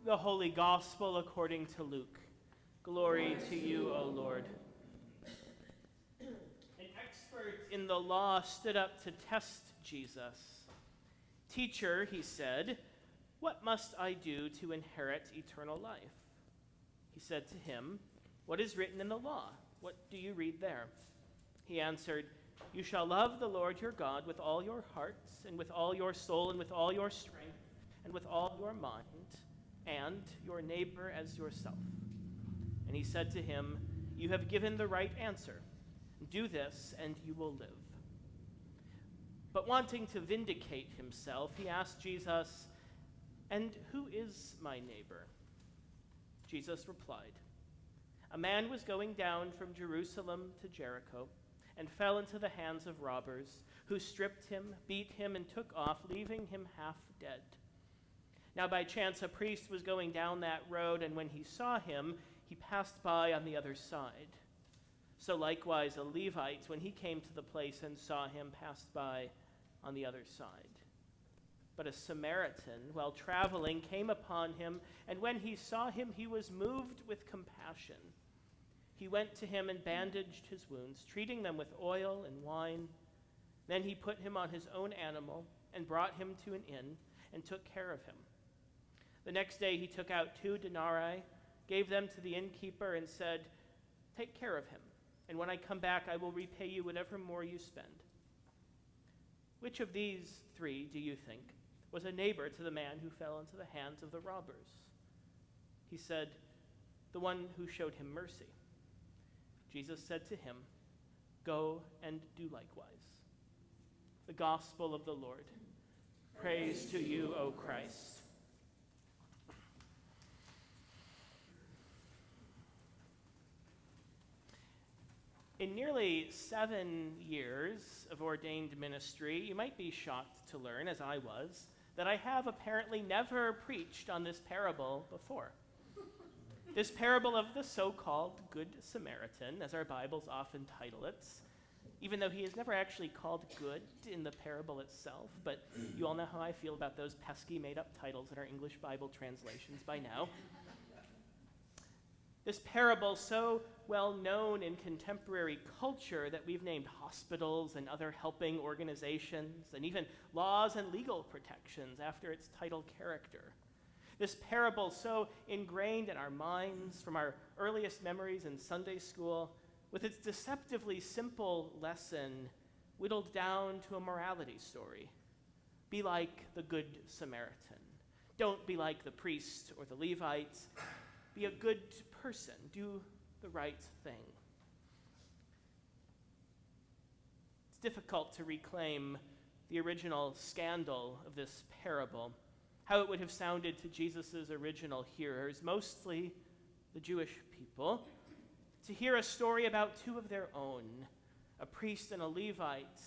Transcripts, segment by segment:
The Holy Gospel according to Luke. Glory to you, O Lord. An expert in the law stood up to test Jesus. "Teacher," he said, "what must I do to inherit eternal life?" He said to him, "What is written in the law? What do you read there?" He answered, "You shall love the Lord your God with all your heart, and with all your soul, and with all your strength, and with all your mind, and your neighbor as yourself." And he said to him, "You have given the right answer. Do this, and you will live." But wanting to vindicate himself, he asked Jesus, "And who is my neighbor?" Jesus replied, "A man was going down from Jerusalem to Jericho and fell into the hands of robbers, who stripped him, beat him, and took off, leaving him half dead. Now by chance a priest was going down that road, and when he saw him, he passed by on the other side. So likewise a Levite, when he came to the place and saw him, passed by on the other side. But a Samaritan, while traveling, came upon him, and when he saw him, he was moved with compassion. He went to him and bandaged his wounds, treating them with oil and wine. Then he put him on his own animal and brought him to an inn and took care of him. The next day he took out 2 denarii, gave them to the innkeeper, and said, 'Take care of him, and when I come back I will repay you whatever more you spend.' Which of these 3, do you think, was a neighbor to the man who fell into the hands of the robbers?" He said, "The one who showed him mercy." Jesus said to him, "Go and do likewise." The Gospel of the Lord. Praise to you, O Christ. In nearly 7 years of ordained ministry, you might be shocked to learn, as I was, that I have apparently never preached on this parable before. This parable of the so-called Good Samaritan, as our Bibles often title it, even though he is never actually called good in the parable itself, but you all know how I feel about those pesky made-up titles in our English Bible translations by now. This parable, so well known in contemporary culture that we've named hospitals and other helping organizations, and even laws and legal protections after its title character. This parable, so ingrained in our minds from our earliest memories in Sunday school, with its deceptively simple lesson whittled down to a morality story. Be like the Good Samaritan. Don't be like the priest or the Levite. Be a good person. Do the right thing. It's difficult to reclaim the original scandal of this parable, how it would have sounded to Jesus' original hearers, mostly the Jewish people, to hear a story about 2 of their own, a priest and a Levite,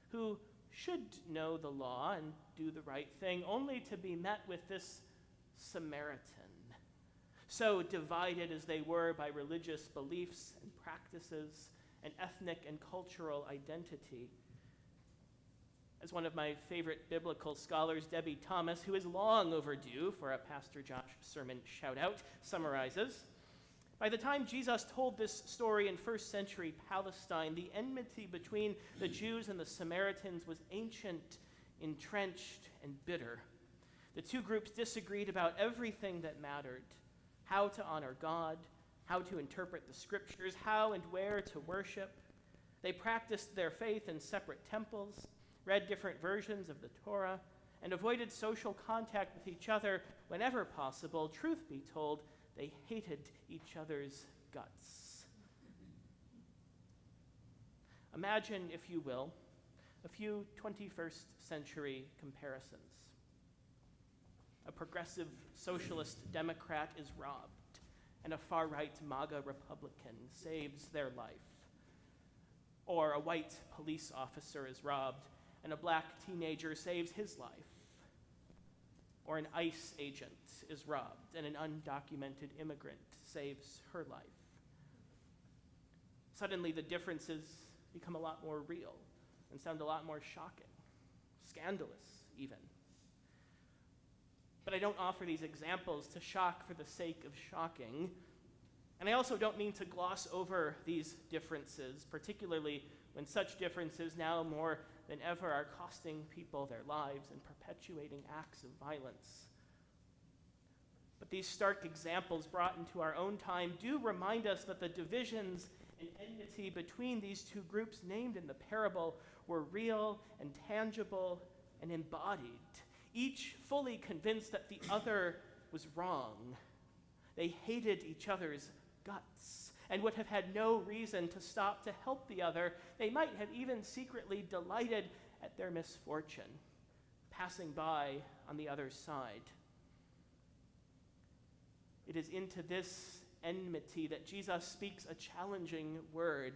who should know the law and do the right thing, only to be met with this Samaritan, so divided as they were by religious beliefs and practices and ethnic and cultural identity. As one of my favorite biblical scholars, Debbie Thomas, who is long overdue for a Pastor Josh sermon shout-out, summarizes, by the time Jesus told this story in first century Palestine, the enmity between the Jews and the Samaritans was ancient, entrenched, and bitter. The 2 groups disagreed about everything that mattered: how to honor God, how to interpret the scriptures, how and where to worship. They practiced their faith in separate temples, read different versions of the Torah, and avoided social contact with each other whenever possible. Truth be told, they hated each other's guts. Imagine, if you will, a few 21st century comparisons. A progressive socialist Democrat is robbed, and a far-right MAGA Republican saves their life. Or a white police officer is robbed, and a black teenager saves his life. Or an ICE agent is robbed, and an undocumented immigrant saves her life. Suddenly the differences become a lot more real and sound a lot more shocking, scandalous even. But I don't offer these examples to shock for the sake of shocking. And I also don't mean to gloss over these differences, particularly when such differences now more than ever are costing people their lives and perpetuating acts of violence. But these stark examples brought into our own time do remind us that the divisions and enmity between these two groups named in the parable were real and tangible and embodied, each fully convinced that the other was wrong. They hated each other's guts and would have had no reason to stop to help the other. They might have even secretly delighted at their misfortune, passing by on the other side. It is into this enmity that Jesus speaks a challenging word,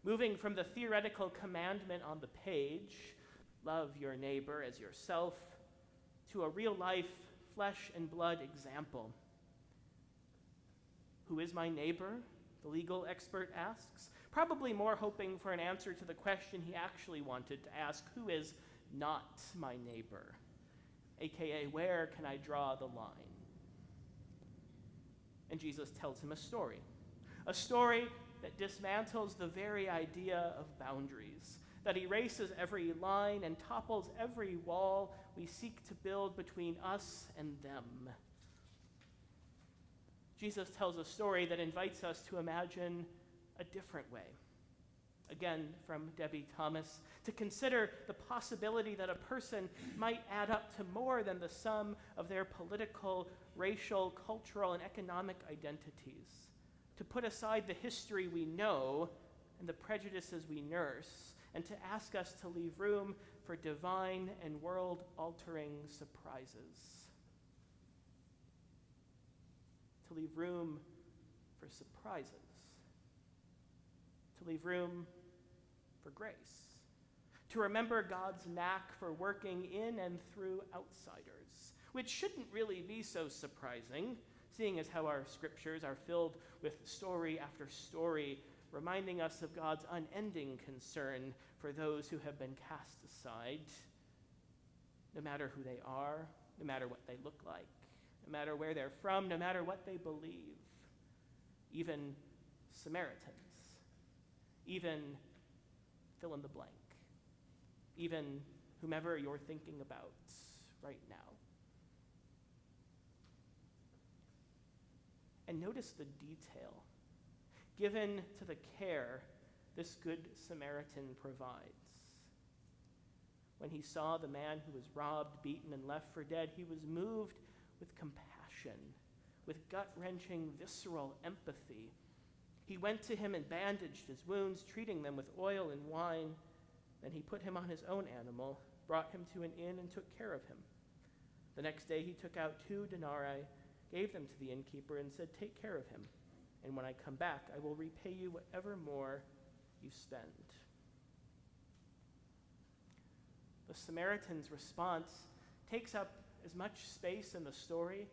moving from the theoretical commandment on the page, love your neighbor as yourself, to a real-life, flesh and blood example. Who is my neighbor? The legal expert asks, probably more hoping for an answer to the question he actually wanted to ask: who is not my neighbor? AKA, where can I draw the line? And Jesus tells him a story that dismantles the very idea of boundaries, that erases every line and topples every wall we seek to build between us and them. Jesus tells a story that invites us to imagine a different way. Again, from Debbie Thomas, to consider the possibility that a person might add up to more than the sum of their political, racial, cultural, and economic identities, to put aside the history we know and the prejudices we nurse, and to ask us to leave room for divine and world-altering surprises. To leave room for surprises. To leave room for grace. To remember God's knack for working in and through outsiders, which shouldn't really be so surprising, seeing as how our scriptures are filled with story after story, reminding us of God's unending concern for those who have been cast aside, no matter who they are, no matter what they look like, no matter where they're from, no matter what they believe, even Samaritans, even fill in the blank, even whomever you're thinking about right now. And notice the detail given to the care this good Samaritan provides. When he saw the man who was robbed, beaten, and left for dead, he was moved with compassion, with gut-wrenching, visceral empathy. He went to him and bandaged his wounds, treating them with oil and wine. Then he put him on his own animal, brought him to an inn, and took care of him. The next day he took out 2 denarii, gave them to the innkeeper, and said, "Take care of him, and when I come back, I will repay you whatever more you spend." The Samaritan's response takes up as much space in the story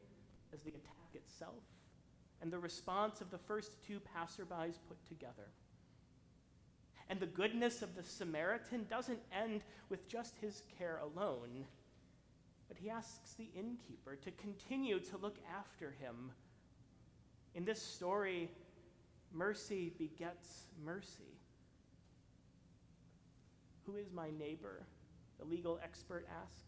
as the attack itself, and the response of the first 2 passerbys put together. And the goodness of the Samaritan doesn't end with just his care alone, but he asks the innkeeper to continue to look after him. In this story, mercy begets mercy. Who is my neighbor? The legal expert asks.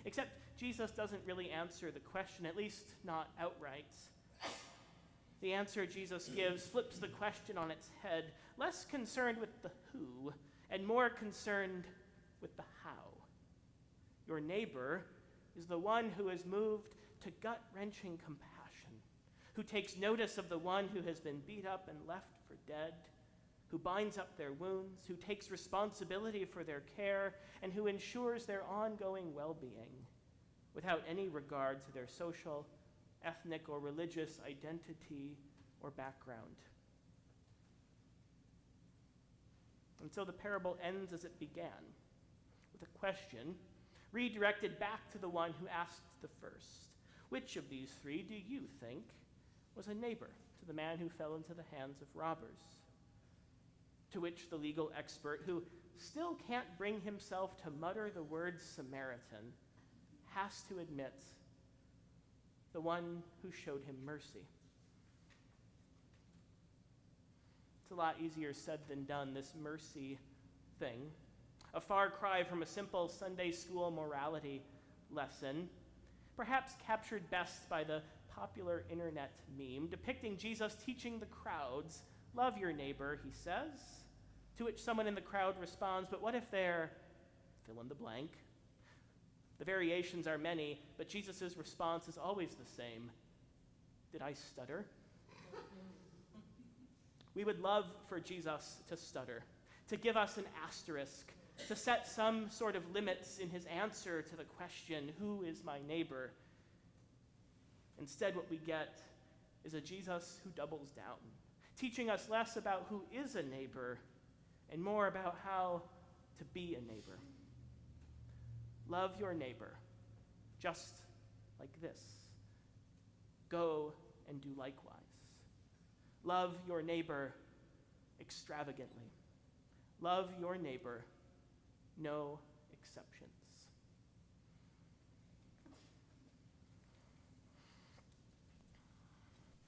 Except Jesus doesn't really answer the question, at least not outright. The answer Jesus gives flips the question on its head, less concerned with the who and more concerned with the how. Your neighbor is the one who is moved to gut-wrenching compassion, who takes notice of the one who has been beat up and left for dead, who binds up their wounds, who takes responsibility for their care, and who ensures their ongoing well-being without any regard to their social, ethnic, or religious identity or background. And so the parable ends as it began, with a question redirected back to the one who asked the first. Which of these 3 do you think was a neighbor to the man who fell into the hands of robbers? To which the legal expert, who still can't bring himself to mutter the word Samaritan, has to admit the one who showed him mercy. It's a lot easier said than done, this mercy thing. A far cry from a simple Sunday school morality lesson, perhaps captured best by the popular internet meme depicting Jesus teaching the crowds, "Love your neighbor," he says, to which someone in the crowd responds, "But what if they're fill in the blank?" The variations are many, but Jesus' response is always the same. "Did I stutter?" We would love for Jesus to stutter, to give us an asterisk, to set some sort of limits in his answer to the question, "Who is my neighbor?" Instead, what we get is a Jesus who doubles down, teaching us less about who is a neighbor and more about how to be a neighbor. Love your neighbor, just like this. Go and do likewise. Love your neighbor extravagantly. Love your neighbor, no exceptions.